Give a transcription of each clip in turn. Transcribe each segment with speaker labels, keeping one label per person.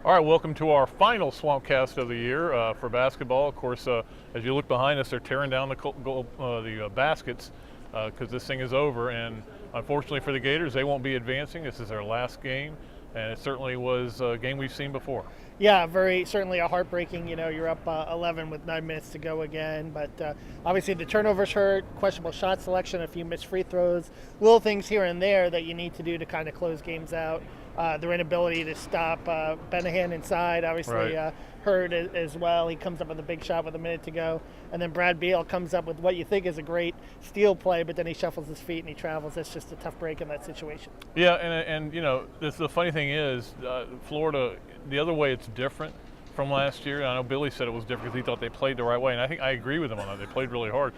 Speaker 1: All right, welcome to our final Swampcast of the year for basketball. Of course, as you look behind us, they're tearing down the baskets because this thing is over. And unfortunately for the Gators, they won't be advancing. This is their last game, and it certainly was a game we've seen before.
Speaker 2: Yeah, certainly a heartbreaking, you're up 11 with 9 minutes to go again. But obviously the turnovers hurt, questionable shot selection, a few missed free throws, little things here and there that you need to do to kind of close games out. Their inability to stop Benahan inside, obviously hurt as well. He comes up with a big shot with a minute to go. And then Brad Beal comes up with what you think is a great steal play, but then he shuffles his feet and he travels. It's just a tough break in that situation.
Speaker 1: Yeah, and the funny thing is, Florida, the other way it's different from last year. I know Billy said it was different because he thought they played the right way, and I think I agree with him on that. They played really hard.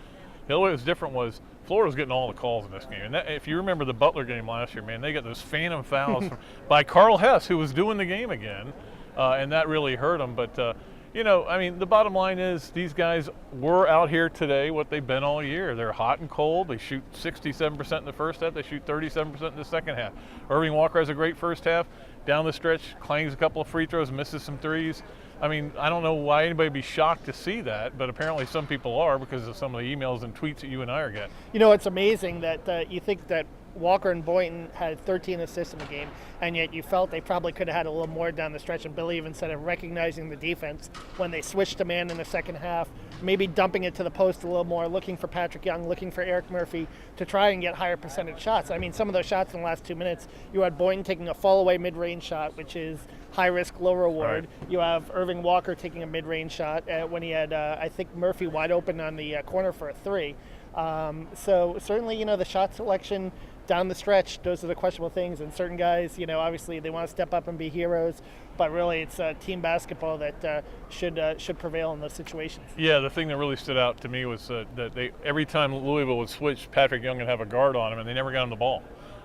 Speaker 1: The other way it was different was Florida was getting all the calls in this game. And if you remember the Butler game last year, man, they got those phantom fouls by Carl Hess, who was doing the game again, and that really hurt them. But, the bottom line is these guys were out here today what they've been all year. They're hot and cold. They shoot 67% in the first half. They shoot 37% in the second half. Irving Walker has a great first half. Down the stretch, clangs a couple of free throws, misses some threes. I mean, I don't know why anybody would be shocked to see that, but apparently some people are because of some of the emails and tweets that you and I are getting.
Speaker 2: It's amazing that you think that Walker and Boynton had 13 assists in the game, and yet you felt they probably could have had a little more down the stretch. And Billy even said of recognizing the defense when they switched to man in the second half, maybe dumping it to the post a little more, looking for Patrick Young, looking for Eric Murphy to try and get higher percentage shots. I mean, some of those shots in the last 2 minutes, you had Boynton taking a fall-away mid-range shot, which is high risk, low reward. Right. You have Irving Walker taking a mid-range shot when he had, I think, Murphy wide open on the corner for a three. So certainly, the shot selection down the stretch, those are the questionable things. And certain guys, obviously they want to step up and be heroes, but really it's team basketball that should prevail in those situations.
Speaker 1: Yeah, the thing that really stood out to me was that every time Louisville would switch, Patrick Young would have a guard on him, and they never got him the ball.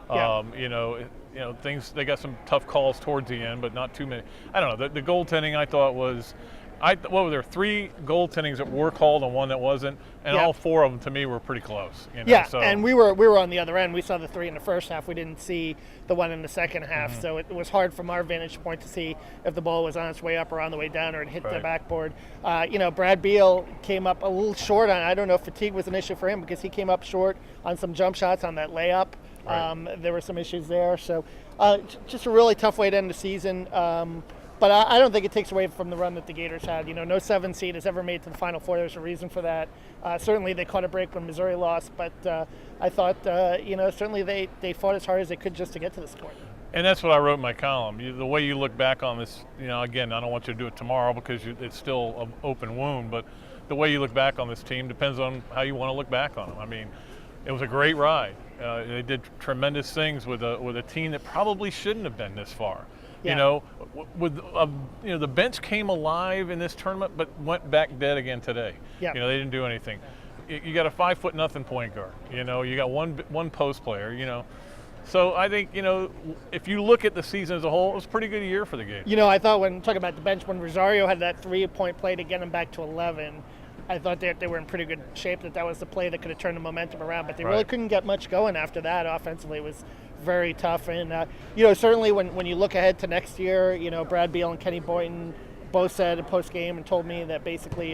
Speaker 2: Yeah.
Speaker 1: Things, they got some tough calls towards the end, but not too many. I don't know. The goaltending I thought was, there were 3 goaltendings that were called and one that wasn't, and all 4 of them to me were pretty close.
Speaker 2: And we were on the other end. We saw the 3 in the first half. We didn't see the one in the second half, so it was hard from our vantage point to see if the ball was on its way up or on the way down or it hit the backboard. Brad Beal came up a little short on. I don't know if fatigue was an issue for him because he came up short on some jump shots on that layup. Right. There were some issues there, so just a really tough way to end the season. But I don't think it takes away from the run that the Gators had. No 7 seed has ever made to the Final Four. There's a reason for that. Certainly they caught a break when Missouri lost, but I thought, certainly they fought as hard as they could just to get to this point.
Speaker 1: And that's what I wrote in my column. The way you look back on this, again, I don't want you to do it tomorrow because it's still an open wound, but the way you look back on this team depends on how you want to look back on them. I mean, it was a great ride. They did tremendous things with a team that probably shouldn't have been this far.
Speaker 2: Yeah.
Speaker 1: The bench came alive in this tournament, but went back dead again today.
Speaker 2: Yeah.
Speaker 1: They didn't do anything. You got a 5'0" point guard. You got one post player. So I think if you look at the season as a whole, it was a pretty good year for the Gators.
Speaker 2: I thought when talking about the bench, when Rosario had that 3-point play to get him back to 11. I thought they were in pretty good shape, that was the play that could have turned the momentum around, but they really couldn't get much going after that. Offensively, it was very tough. And, certainly when you look ahead to next year, Brad Beal and Kenny Boynton both said post-game and told me that basically,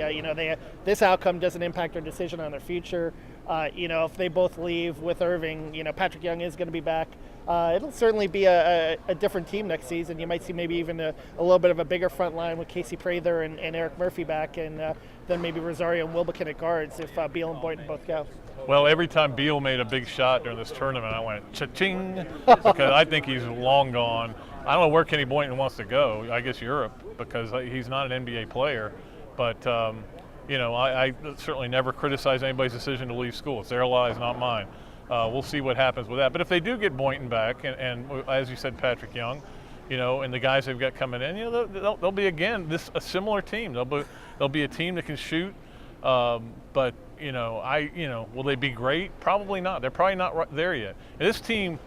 Speaker 2: this outcome doesn't impact their decision on their future. If they both leave with Irving, Patrick Young is going to be back. It'll certainly be a different team next season. You might see maybe even a little bit of a bigger front line with Casey Prather and Eric Murphy back, and then maybe Rosario and Wilbekin at guards if Beal and Boynton both go.
Speaker 1: Well, every time Beal made a big shot during this tournament, I went cha-ching, because I think he's long gone. I don't know where Kenny Boynton wants to go. I guess Europe, because he's not an NBA player. But, I certainly never criticize anybody's decision to leave school. It's their lives, not mine. We'll see what happens with that. But if they do get Boynton back, and as you said, Patrick Young, and the guys they've got coming in, they'll be, again, a similar team. They'll be a team that can shoot, but will they be great? Probably not. They're probably not there yet. And this team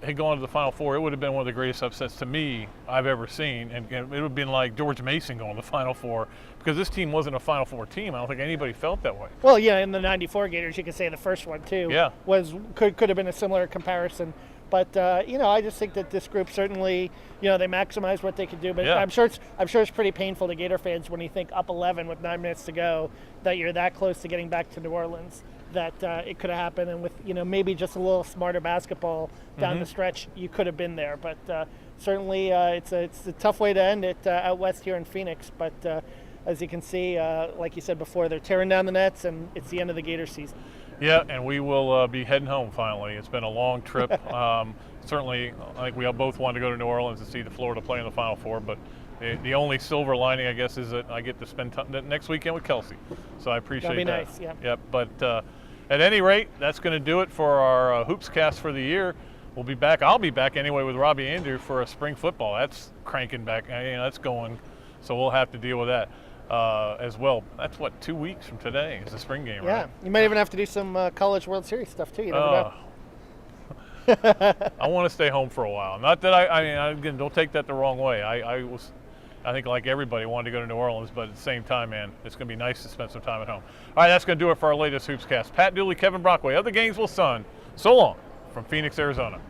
Speaker 1: had gone to the Final Four, it would have been one of the greatest upsets to me I've ever seen, and it would have been like George Mason going to the Final Four, because this team wasn't a Final Four team. I don't think anybody felt that way.
Speaker 2: Well, in the '94 Gators, you could say the first one too.
Speaker 1: Yeah.
Speaker 2: could have been a similar comparison. But I just think that this group certainly, they maximized what they could do. But
Speaker 1: Yeah.
Speaker 2: I'm sure it's pretty painful to Gator fans when you think up 11 with 9 minutes to go, that you're that close to getting back to New Orleans. That it could have happened, and with maybe just a little smarter basketball down the stretch, you could have been there. But certainly, it's a tough way to end it out west here in Phoenix. But as you can see, like you said before, they're tearing down the nets, and it's the end of the Gator season.
Speaker 1: Yeah, and we will be heading home finally. It's been a long trip. Certainly, I think we both wanted to go to New Orleans and see the Florida play in the Final Four, but the only silver lining, I guess, is that I get to spend next weekend with Kelsey. So I appreciate that.
Speaker 2: That'd be nice, yeah.
Speaker 1: Yep, but at any rate, that's going to do it for our Hoopscast for the year. We'll be back. I'll be back anyway with Robbie Andrew for a spring football. That's cranking back. That's going. So we'll have to deal with that. As well. That's 2 weeks from today is the spring game,
Speaker 2: yeah.
Speaker 1: right?
Speaker 2: You might even have to do some College World Series stuff too. You never know.
Speaker 1: I want to stay home for a while. Not that again, don't take that the wrong way. I think like everybody wanted to go to New Orleans, but at the same time, man, it's going to be nice to spend some time at home. All right, that's going to do it for our latest Hoopscast. Pat Dooley, Kevin Brockway of the Gainesville Sun. So long from Phoenix, Arizona.